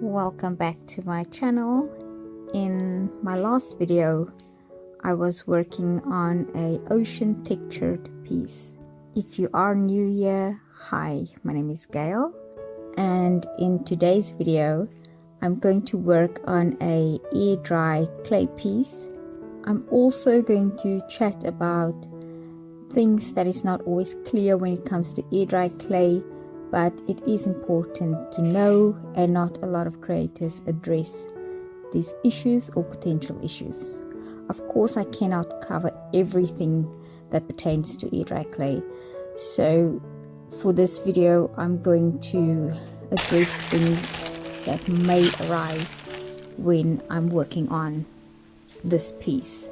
Welcome back to my channel. In my last video I was working on a ocean textured piece. If you are new here, hi, my name is Gail, and in today's video I'm going to work on a air dry clay piece. I'm also going to chat about things that is not always clear when it comes to air dry clay, but it is important to know, and not a lot of creators address these issues or potential issues. Of course, I cannot cover everything that pertains to air dry clay, so for this video I'm going to address things that may arise when I'm working on this piece.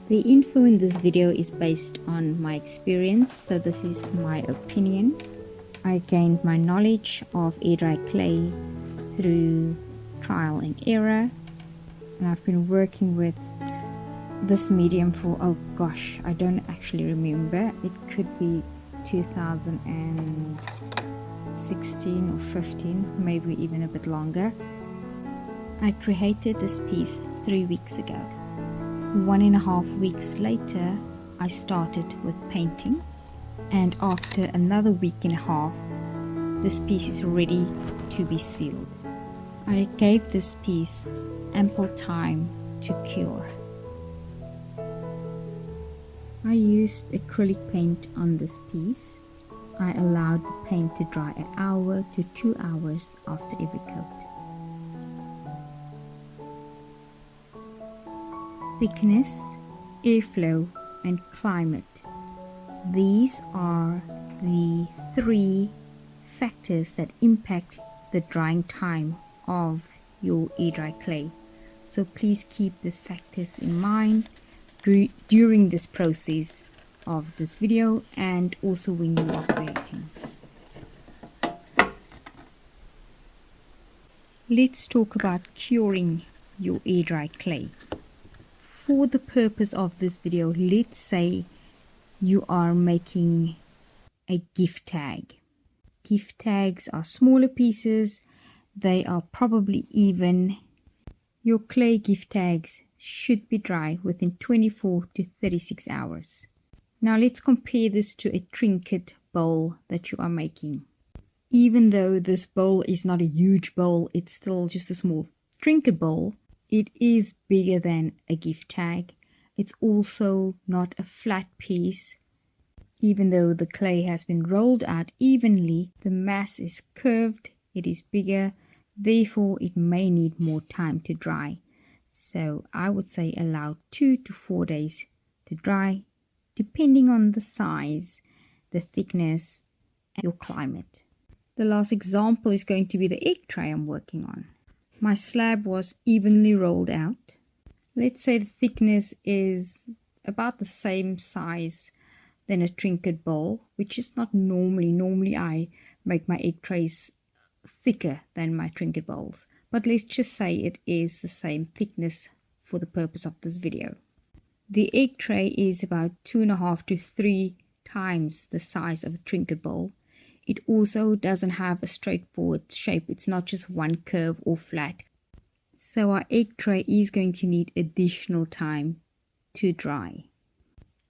The info in this video is based on my experience, so this is my opinion. I gained my knowledge of air dry clay through trial and error, and I've been working with this medium for, oh gosh, I don't actually remember. It could be 2016 or 15, maybe even a bit longer. I created this piece 3 weeks ago. 1.5 weeks later, I started with painting, and after another week and a half, this piece is ready to be sealed. I gave this piece ample time to cure. I used acrylic paint on this piece. I allowed the paint to dry 1 hour to 2 hours after every coat. Thickness, airflow, and climate. These are the 3 factors that impact the drying time of your air dry clay. So please keep these factors in mind during this process of this video, and also when you are creating. Let's talk about curing your air dry clay. For the purpose of this video, let's say you are making a gift tag. Gift tags are smaller pieces. They are probably even. Your clay gift tags should be dry within 24 to 36 hours. Now let's compare this to a trinket bowl that you are making. Even though this bowl is not a huge bowl, it's still just a small trinket bowl. It is bigger than a gift tag. It's also not a flat piece. Even though the clay has been rolled out evenly, the mass is curved, it is bigger, therefore it may need more time to dry. So I would say allow 2 to 4 days to dry, depending on the size, the thickness, and your climate. The last example is going to be the egg tray I'm working on. My slab was evenly rolled out. Let's say the thickness is about the same size than a trinket bowl, which is not normally. Normally I make my egg trays thicker than my trinket bowls. But let's just say it is the same thickness for the purpose of this video. The egg tray is about 2.5 to 3 times the size of a trinket bowl. It also doesn't have a straightforward shape. It's not just one curve or flat. So our egg tray is going to need additional time to dry.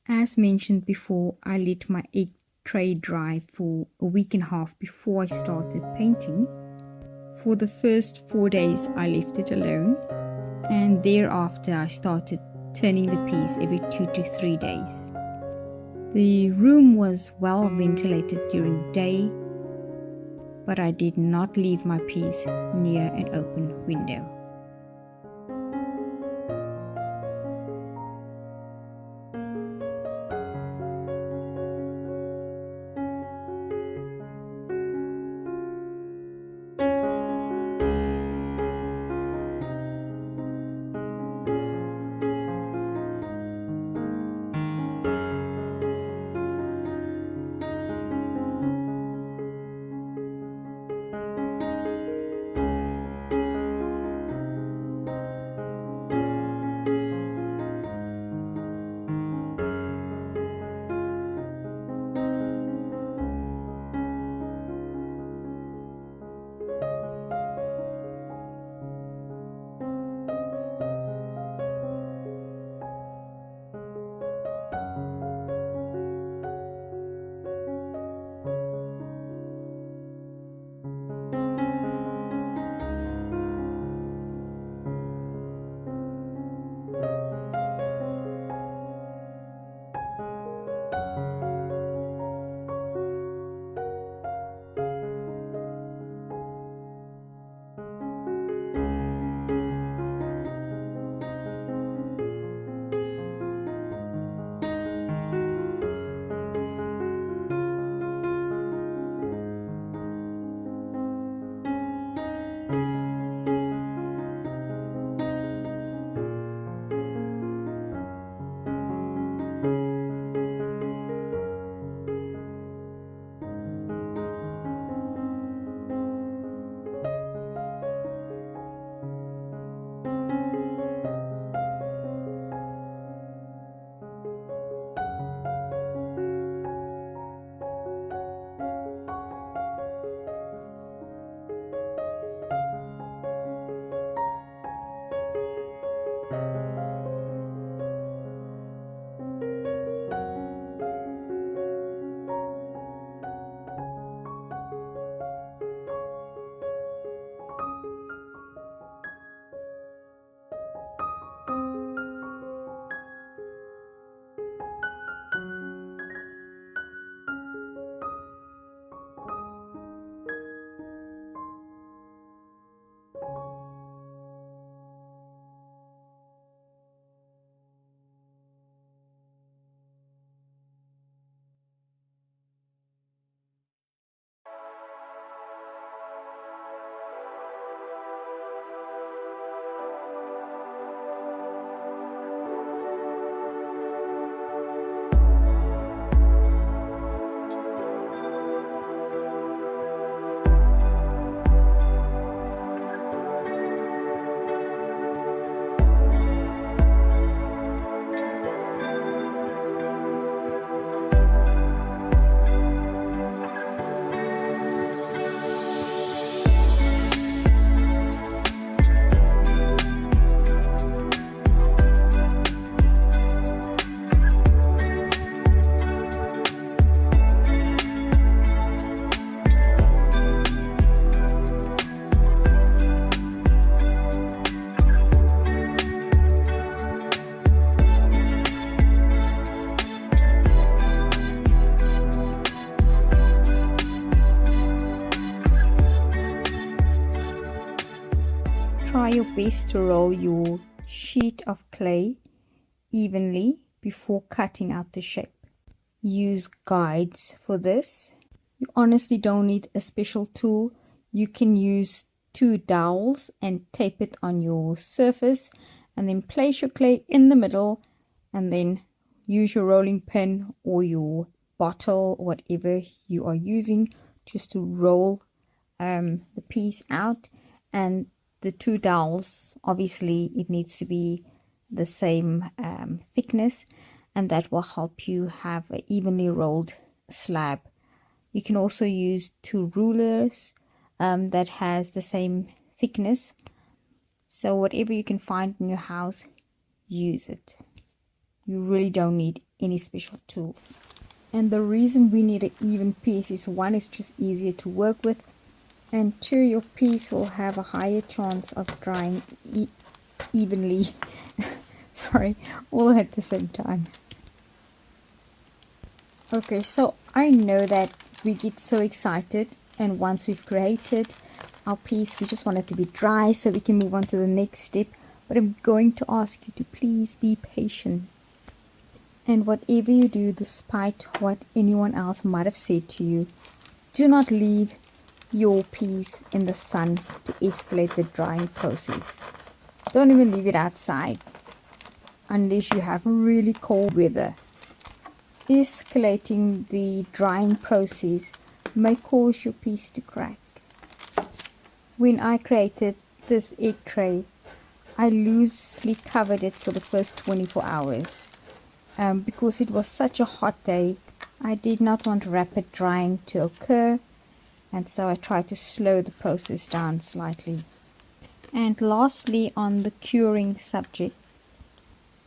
As mentioned before, I let my egg tray dry for 1.5 weeks before I started painting. For the first 4 days I left it alone, and thereafter I started turning the piece every 2 to 3 days. The room was well ventilated during the day, but I did not leave my piece near an open window. your best to roll your sheet of clay evenly before cutting out the shape. Use guides for this. You honestly don't need a special tool. You can use 2 dowels and tape it on your surface, and then place your clay in the middle, and then use your rolling pin or your bottle, whatever you are using, just to roll the piece out. And the 2 dowels, obviously it needs to be the same thickness, and that will help you have an evenly rolled slab. You can also use 2 rulers that has the same thickness. So whatever you can find in your house, use it. You really don't need any special tools. And the reason we need an even piece is, 1, it's just easier to work with, and 2, your piece will have a higher chance of drying evenly. Sorry, all at the same time. Okay, so I know that we get so excited, and once we've created our piece, we just want it to be dry so we can move on to the next step. But I'm going to ask you to please be patient. And whatever you do, despite what anyone else might have said to you, do not leave your piece in the sun to escalate the drying process. Don't even leave it outside unless you have really cold weather. Escalating the drying process may cause your piece to crack. When I created this egg tray, I loosely covered it for the first 24 hours. Because it was such a hot day, I did not want rapid drying to occur, and so I tried to slow the process down slightly. And lastly, on the curing subject,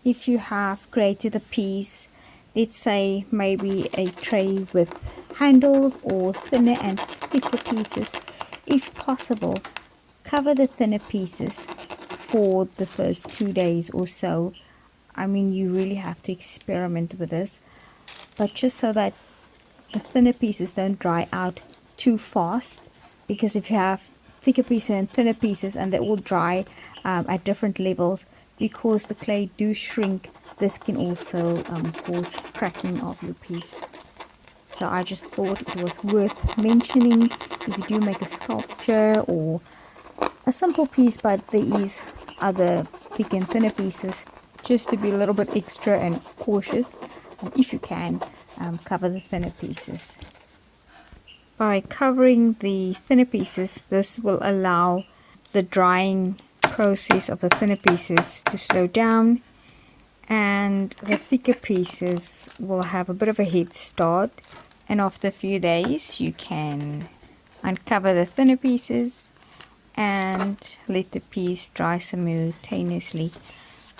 if you have created a piece, let's say maybe a tray with handles or thinner and thicker pieces, if possible, cover the thinner pieces for the first 2 days or so. I mean, you really have to experiment with this, but just so that the thinner pieces don't dry out too fast, because if you have thicker pieces and thinner pieces and they all dry at different levels, because the clay do shrink, this can also cause cracking of your piece. So I just thought it was worth mentioning if you do make a sculpture or a simple piece, but there is other thick and thinner pieces, just to be a little bit extra and cautious. And if you can, cover the thinner pieces. By covering the thinner pieces, this will allow the drying process of the thinner pieces to slow down, and the thicker pieces will have a bit of a head start. And after a few days, you can uncover the thinner pieces and let the piece dry simultaneously.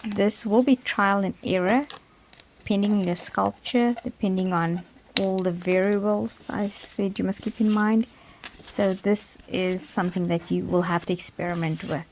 This will be trial and error depending on your sculpture, depending on all the variables I said you must keep in mind. So this is something that you will have to experiment with.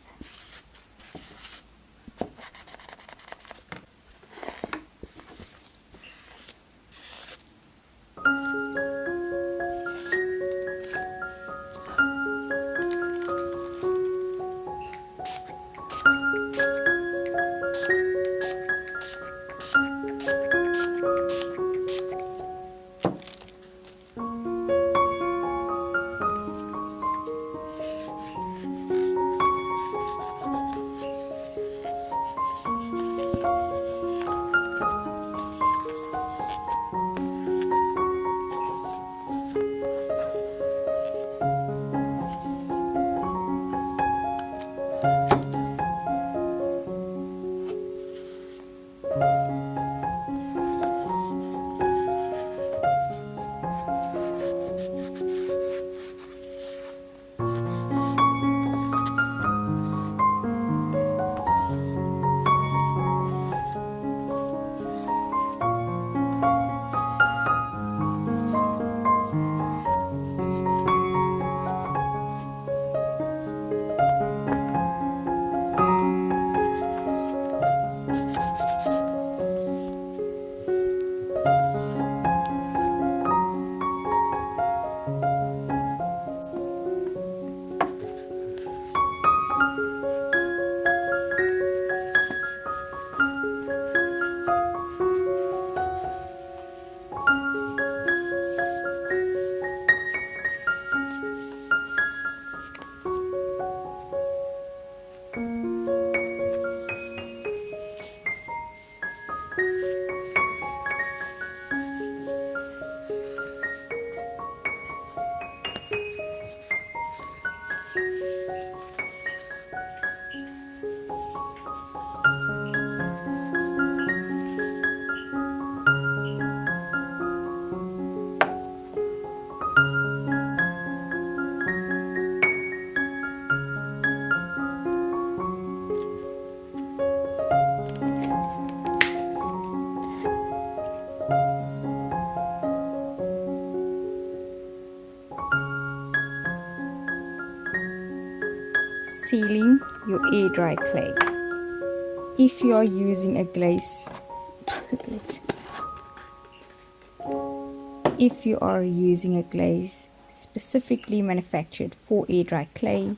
air dry clay. If you are using a glaze if you are using a glaze specifically manufactured for air dry clay,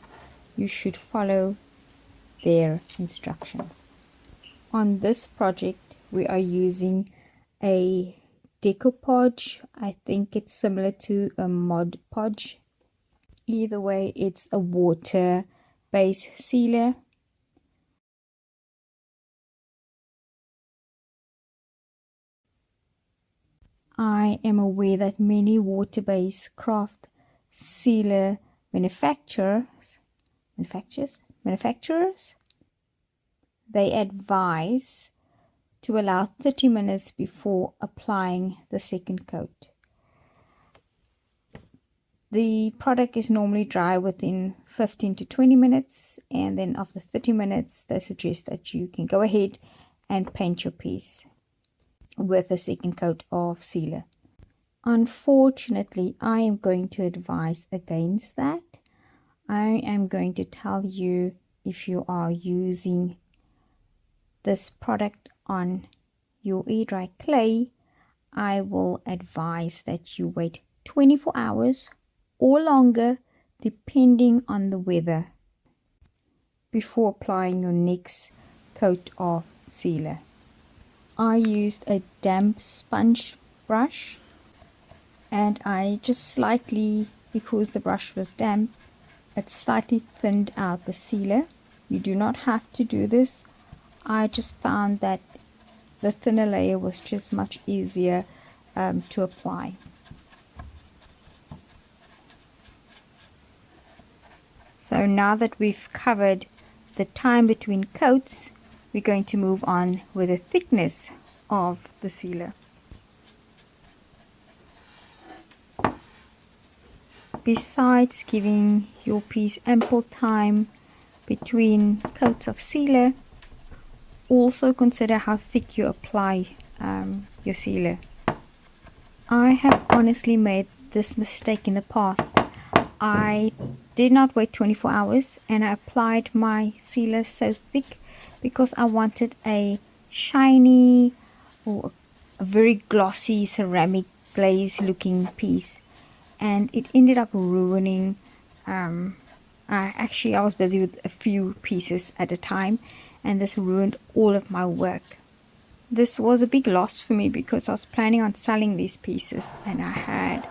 you should follow their instructions. On this project we are using a Deco Podge. I think it's similar to a Mod Podge. Either way, it's a water base sealer. I am aware that many water-based craft sealer manufacturers, they advise to allow 30 minutes before applying the second coat. The product is normally dry within 15 to 20 minutes, and then after 30 minutes they suggest that you can go ahead and paint your piece with a second coat of sealer. Unfortunately, I am going to advise against that. I am going to tell you, if you are using this product on your air dry clay, I will advise that you wait 24 hours or longer depending on the weather before applying your next coat of sealer. I used a damp sponge brush, and I just slightly, because the brush was damp, it slightly thinned out the sealer. You do not have to do this. I just found that the thinner layer was just much easier to apply. So now that we've covered the time between coats, we're going to move on with the thickness of the sealer. Besides giving your piece ample time between coats of sealer, also consider how thick you apply your sealer. I have honestly made this mistake in the past. I did not wait 24 hours and I applied my sealer so thick because I wanted a shiny or a very glossy ceramic glaze looking piece, and it ended up ruining. I was busy with a few pieces at a time, and this ruined all of my work. This was a big loss for me because I was planning on selling these pieces, and I had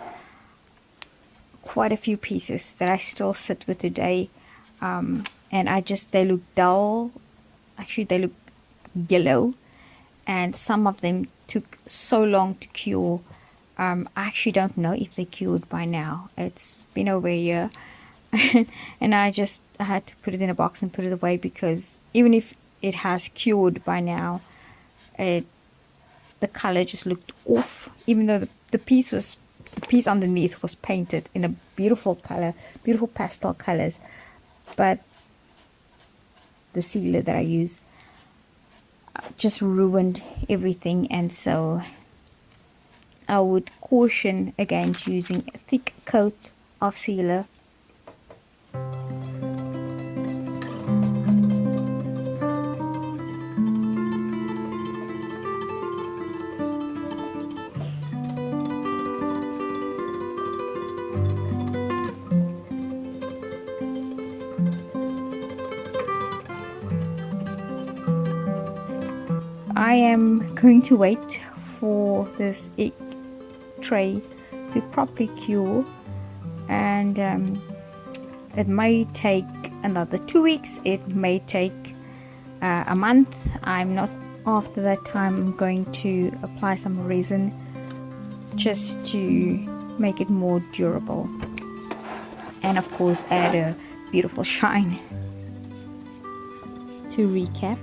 quite a few pieces that I still sit with today, and they look dull. Actually, they look yellow, and some of them took so long to cure. I actually don't know if they cured by now. It's been over a year. And I had to put it in a box and put it away, because even if it has cured by now, the color just looked off, even though the piece underneath was painted in a beautiful color, beautiful pastel colors, but the sealer that I use just ruined everything. And so I would caution against using a thick coat of sealer. I am going to wait for this egg tray to properly cure, and it may take another 2 weeks, it may take a month. I'm not, after that time I'm going to apply some resin just to make it more durable, and of course add a beautiful shine. To recap,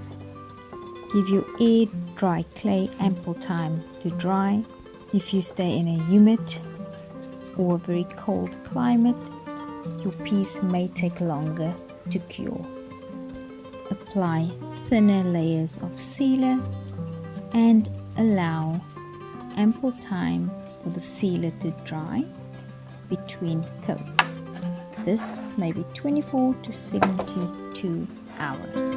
give your air dry clay ample time to dry. If you stay in a humid or very cold climate, your piece may take longer to cure. Apply thinner layers of sealer and allow ample time for the sealer to dry between coats. This may be 24 to 72 hours.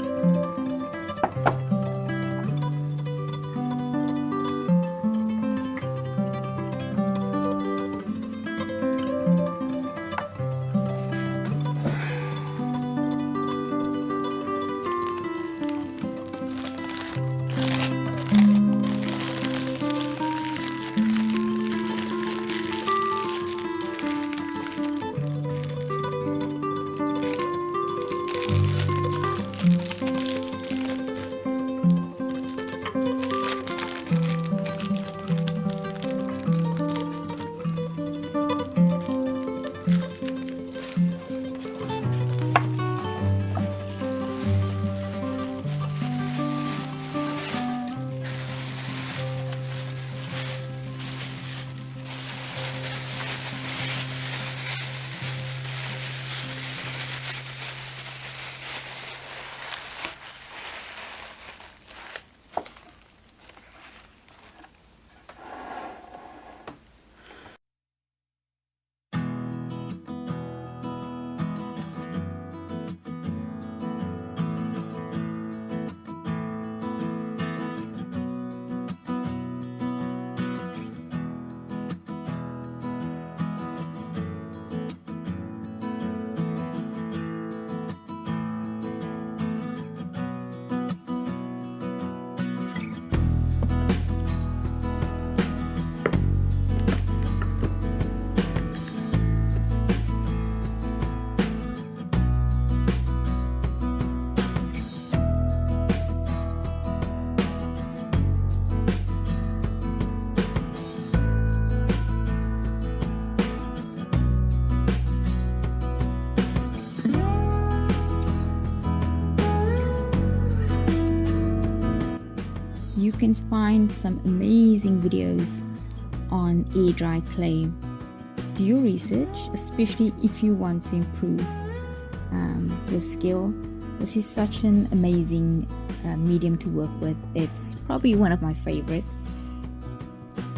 You can find some amazing videos on air dry clay. Do your research, especially if you want to improve your skill. This is such an amazing medium to work with. It's probably one of my favorite.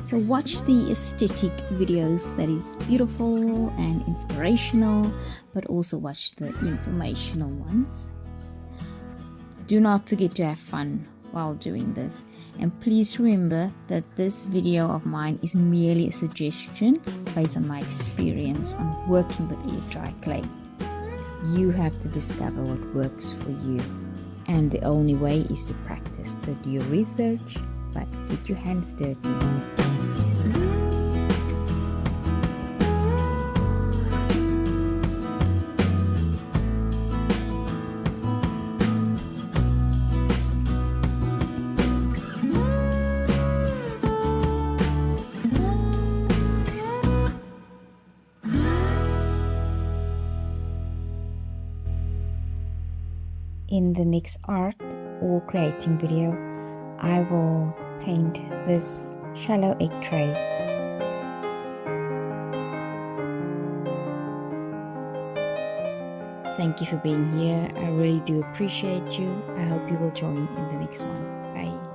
So watch the aesthetic videos that is beautiful and inspirational, but also watch the informational ones. Do not forget to have fun while doing this, and please remember that this video of mine is merely a suggestion based on my experience on working with air dry clay. You have to discover what works for you, and the only way is to practice. So do your research, but get your hands dirty. In the next art or creating video, I will paint this shallow egg tray. Thank you for being here. I really do appreciate you. I hope you will join in the next one. Bye.